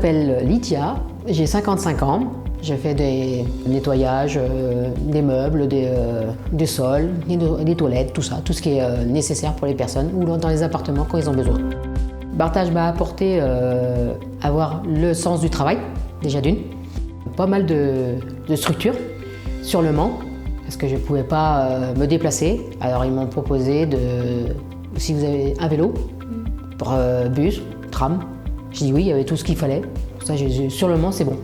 m'appelle Lydia, j'ai 55 ans. Je fais des nettoyages, des meubles, des sols, des toilettes, tout ça, tout ce qui est nécessaire pour les personnes ou dans les appartements quand ils ont besoin. Barthage m'a apporté avoir le sens du travail, déjà d'une. Pas mal de structures sur Le Mans, parce que je ne pouvais pas me déplacer. Alors ils m'ont proposé si vous avez un vélo, pour bus, tram. J'ai dit oui, il y avait tout ce qu'il fallait. Pour ça, sur Le Mans, c'est bon.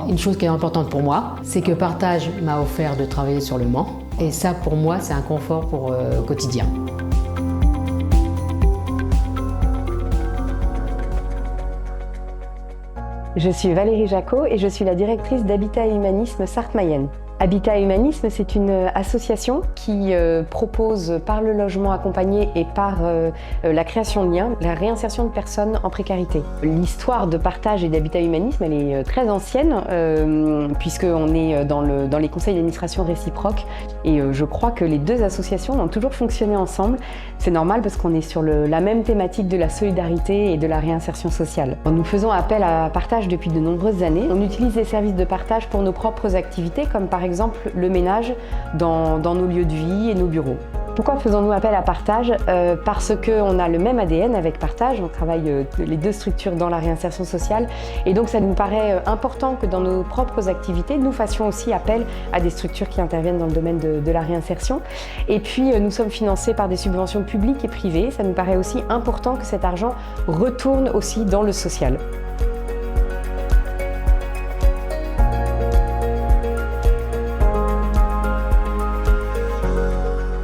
Une chose qui est importante pour moi, c'est que Barthage m'a offert de travailler sur Le Mans. Et ça, pour moi, c'est un confort pour le quotidien. Je suis Valérie Jacot et je suis la directrice d'Habitat et Humanisme Sarthe-Mayenne. Habitat et Humanisme, c'est une association qui propose par le logement accompagné et par la création de liens, la réinsertion de personnes en précarité. L'histoire de Barthage et d'Habitat et Humanisme, elle est très ancienne puisqu'on est dans les conseils d'administration réciproques et je crois que les deux associations ont toujours fonctionné ensemble. C'est normal parce qu'on est sur la même thématique de la solidarité et de la réinsertion sociale. Nous faisons appel à Barthage depuis de nombreuses années. On utilise les services de Barthage pour nos propres activités comme par exemple le ménage dans nos lieux de vie et nos bureaux. Pourquoi faisons-nous appel à Barthage ? Parce qu'on a le même ADN avec Barthage, on travaille les deux structures dans la réinsertion sociale et donc ça nous paraît important que dans nos propres activités, nous fassions aussi appel à des structures qui interviennent dans le domaine de la réinsertion. Et puis nous sommes financés par des subventions publiques et privées, ça nous paraît aussi important que cet argent retourne aussi dans le social.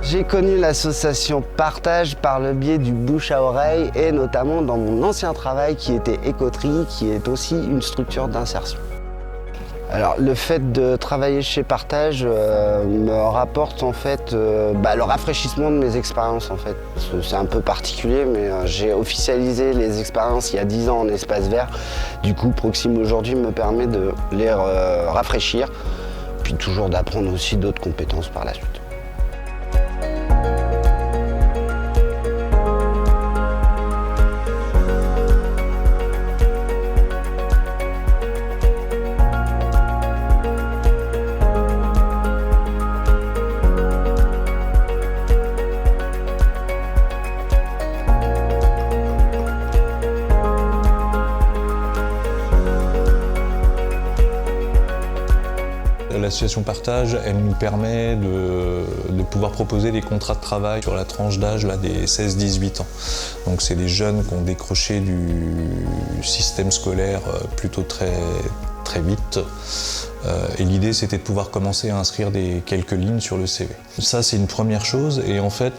J'ai connu l'association Barthage par le biais du bouche à oreille et notamment dans mon ancien travail qui était Écoterie, qui est aussi une structure d'insertion. Alors le fait de travailler chez Barthage me rapporte en fait le rafraîchissement de mes expériences en fait. C'est un peu particulier mais j'ai officialisé les expériences il y a 10 ans en espace vert. Du coup Proxim aujourd'hui me permet de les rafraîchir, puis toujours d'apprendre aussi d'autres compétences par la suite. L'association Barthage, elle nous permet de pouvoir proposer des contrats de travail sur la tranche d'âge des 16-18 ans. Donc c'est des jeunes qui ont décroché du système scolaire plutôt très vite. Et l'idée c'était de pouvoir commencer à inscrire quelques lignes sur le CV. Ça c'est une première chose et en fait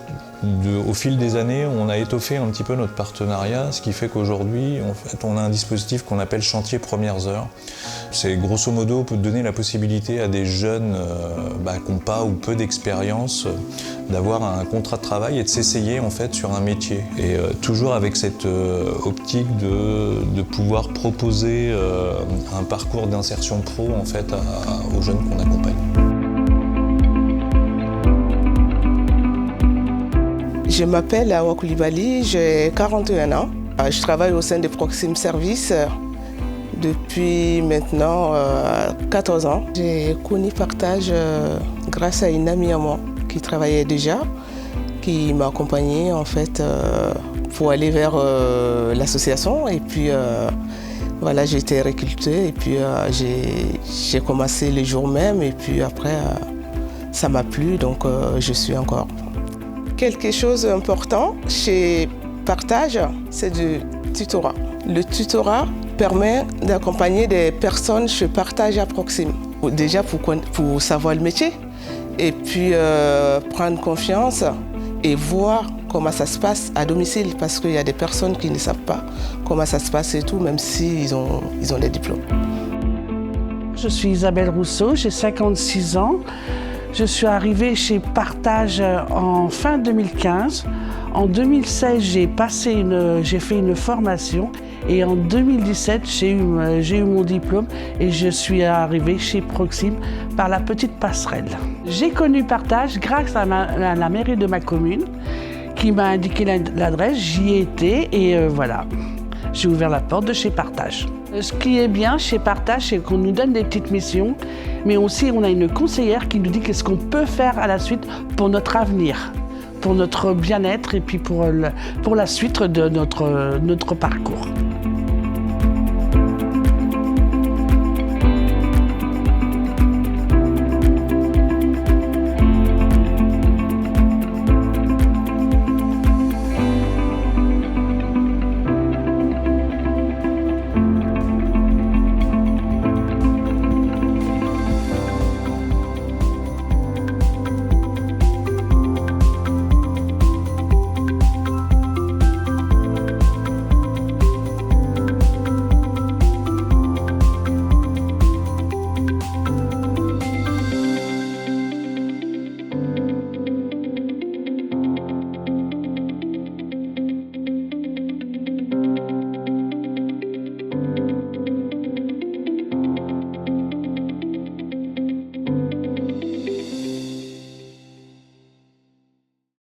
au fil des années on a étoffé un petit peu notre partenariat, ce qui fait qu'aujourd'hui en fait, on a un dispositif qu'on appelle chantier premières heures. C'est grosso modo peut donner la possibilité à des jeunes qui n'ont pas ou peu d'expérience d'avoir un contrat de travail et de s'essayer en fait sur un métier. Et toujours avec cette optique de pouvoir proposer un parcours d'insertion pro en fait aux jeunes qu'on accompagne. Je m'appelle Awa Koulibaly, j'ai 41 ans. Je travaille au sein de Proxim Service depuis maintenant 14 ans. J'ai connu Barthage grâce à une amie à moi qui travaillait déjà, qui m'a accompagnée en fait pour aller vers l'association et puis voilà, j'ai été recrutée et puis j'ai commencé le jour même et puis après ça m'a plu donc je suis encore. Quelque chose d'important chez Barthage, c'est du tutorat. Le tutorat permet d'accompagner des personnes chez Barthage à Proxim. Déjà pour savoir le métier et puis prendre confiance et voir comment ça se passe à domicile parce qu'il y a des personnes qui ne savent pas comment ça se passe et tout, même s'ils ont des diplômes. Je suis Isabelle Rousseau, j'ai 56 ans. Je suis arrivée chez Barthage en fin 2015. En 2016, j'ai fait une formation et en 2017, j'ai eu mon diplôme et je suis arrivée chez Proxim par la petite passerelle. J'ai connu Barthage grâce à la mairie de ma commune qui m'a indiqué l'adresse. J'y ai été et voilà. j'ai ouvert la porte de chez Partage. Ce qui est bien chez Partage, c'est qu'on nous donne des petites missions, mais aussi on a une conseillère qui nous dit qu'est-ce qu'on peut faire à la suite pour notre avenir, pour notre bien-être et puis pour la suite de notre parcours.